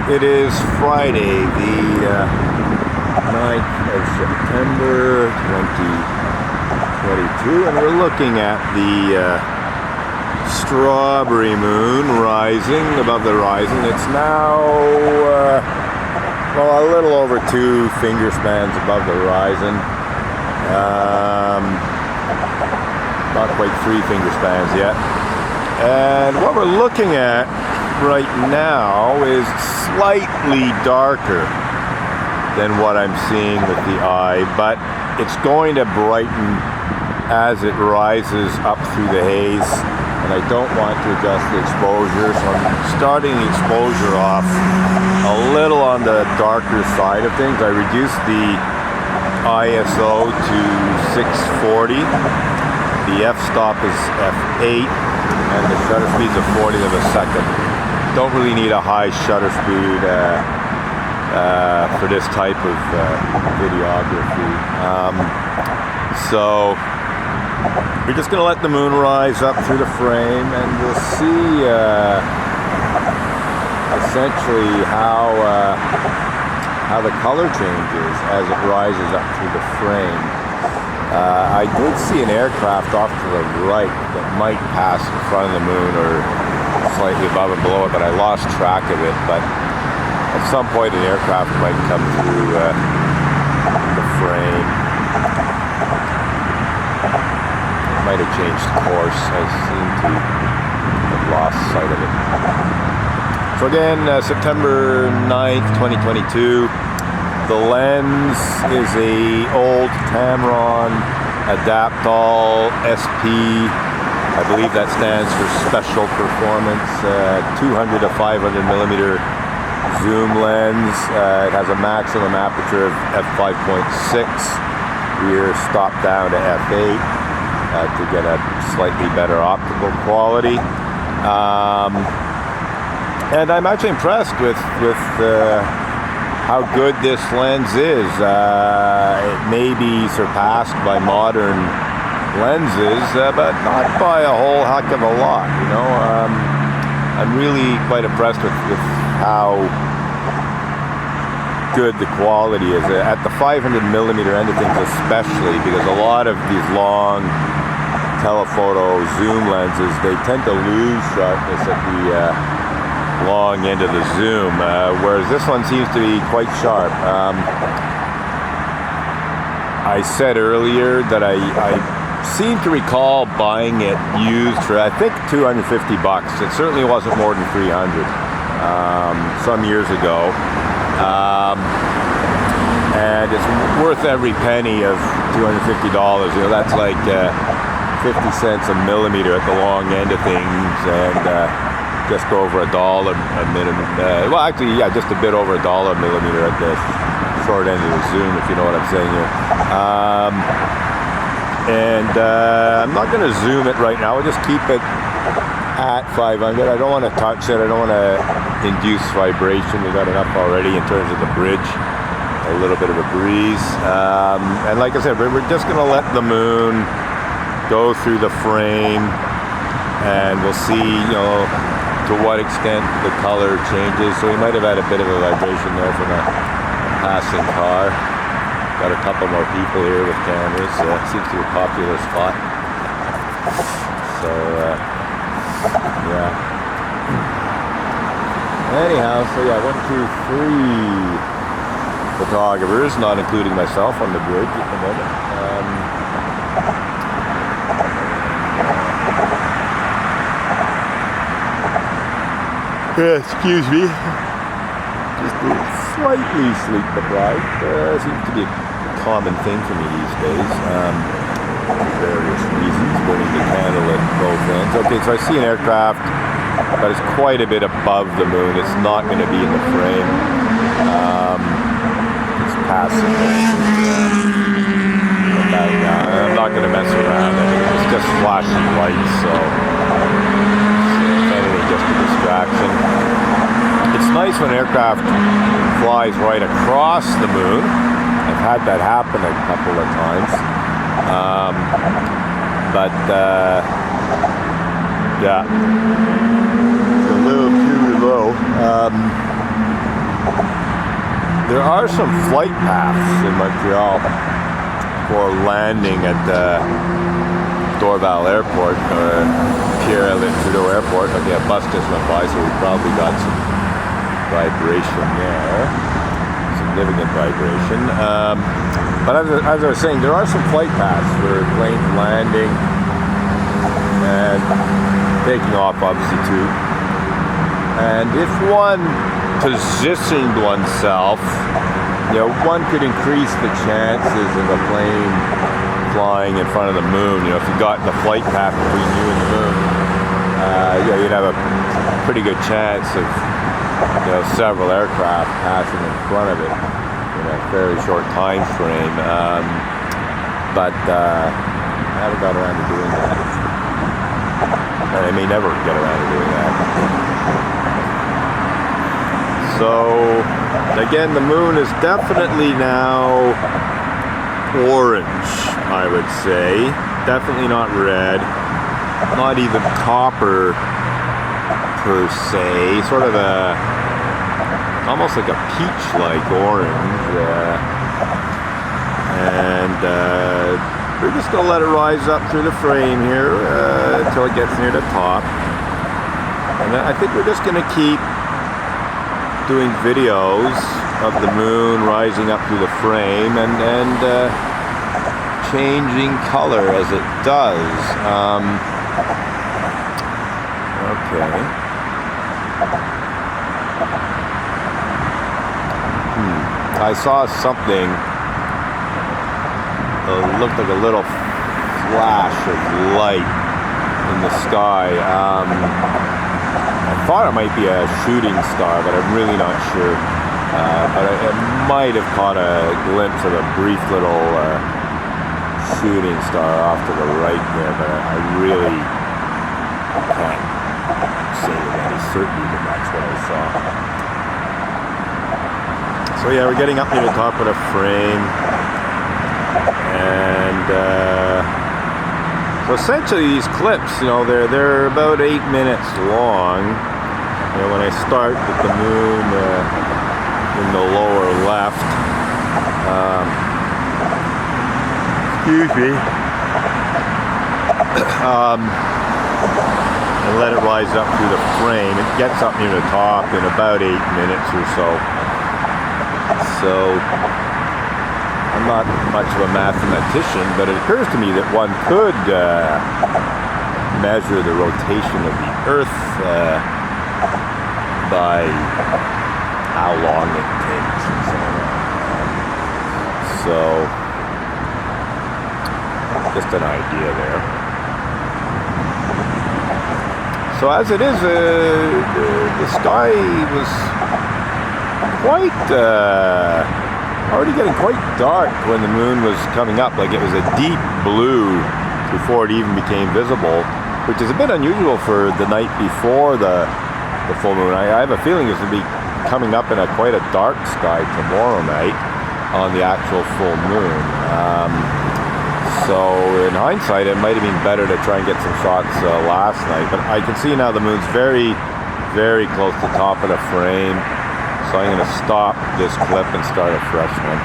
It is Friday, the 9th of September 2022, and we're looking at the strawberry moon rising above the horizon. It's now, well, a little over 2 finger spans above the horizon. Not quite 3 finger spans yet. And what we're looking at right now is slightly darker than what I'm seeing with the eye, but it's going to brighten as it rises up through the haze, and I don't want to adjust the exposure, so I'm starting the exposure off a little on the darker side of things. I reduced the ISO to 640, the f-stop is f8, and the shutter speed is a 40th of a second. Don't really need a high shutter speed for this type of videography. So we're just going to let the moon rise up through the frame, and we'll see essentially how the color changes as it rises up through the frame. I did see an aircraft off to the right that might pass in front of the moon or slightly above and below it, but I lost track of it. But at some point an aircraft might come through the frame. It might have changed course. I seem to have lost sight of it. So again, September 9th, 2022. The lens is a old Tamron Adaptol SP. I believe that stands for Special Performance, 200 to 500mm zoom lens. It has a maximum aperture of f5.6. We're stopped down to f8 to get a slightly better optical quality. And I'm actually impressed with how good this lens is. It may be surpassed by modern lenses, but not by a whole heck of a lot, you know. I'm really quite impressed with how good the quality is at the 500mm end of things, especially because a lot of these long telephoto zoom lenses, they tend to lose sharpness at the long end of the zoom, whereas this one seems to be quite sharp. I said earlier that I seem to recall buying it used for, I think, $250. It certainly wasn't more than $300 some years ago, and it's worth every penny of $250. You know, that's like 50 cents a millimeter at the long end of things, and just over $1 a minute. Well, actually, yeah, just a bit over $1 a millimeter at the short end of the zoom, if you know what I'm saying here. I'm not going to zoom it right now. I'll just keep it at 500. I don't want to touch it. I don't want to induce vibration. We've got enough already in terms of the bridge. A little bit of a breeze. And like I said, we're just going to let the moon go through the frame, and we'll see, you know, to what extent the color changes. So we might have had a bit of a vibration there from a passing car. Got a couple more people here with cameras. Seems to be a popular spot. So, yeah. Anyhow, so yeah, 1, 2, 3 photographers, not including myself, on the bridge at the moment. Excuse me. Just slightly sleep deprived. Seems to be a common thing for me these days. For various reasons, burning the candle at both ends. Okay, so I see an aircraft, but it's quite a bit above the moon. It's not going to be in the frame. It's passing. I'm not going to mess around. It's just flashing lights, so just a distraction. It's nice when an aircraft flies right across the moon. I've had that happen a couple of times. Yeah, it's a little too low. there are some flight paths in Montreal for landing at Dorval Airport or Pierre-Elliott Trudeau Airport. Okay, a bus just went by, so we probably got some vibration there, significant vibration. But as I was saying, there are some flight paths for planes landing and taking off, obviously, too. And if one positioned oneself, you know, one could increase the chances of a plane flying in front of the moon. You know, if you got in the flight path between you and the moon, yeah, you'd have a pretty good chance of, you know, several aircraft passing in front of it in a fairly short time frame. But I haven't got around to doing that. And I may never get around to doing that. So, again, the moon is definitely now orange, I would say. Definitely not red. Not even copper, per se. Sort of a, almost like a peach-like orange. And we're just going to let it rise up through the frame here until it gets near the top. And I think we're just going to keep doing videos of the moon rising up through the frame and changing color as it does. Okay. I saw something. Looked like a little flash of light in the sky. I thought it might be a shooting star, but I'm really not sure. But I might have caught a glimpse of a brief little shooting star off to the right there, but I really can't say with any certainty that that's what I saw. So yeah, we're getting up near the top of the frame. And so essentially these clips, you know, they're about 8 minutes long. You know, when I start with the moon in the lower left, excuse me, and let it rise up through the frame, it gets up near the top in about 8 minutes or so. So I'm not much of a mathematician, but it occurs to me that one could measure the rotation of the Earth by how long it takes and so on. So, just an idea there. So as it is, the sky was quite already getting quite dark when the moon was coming up. Like, it was a deep blue before it even became visible, which is a bit unusual for the night before the full moon. I have a feeling it's going to be coming up in quite a dark sky tomorrow night on the actual full moon. So in hindsight, it might have been better to try and get some shots last night, but I can see now the moon's very, very close to the top of the frame. So I'm going to stop this clip and start a fresh one.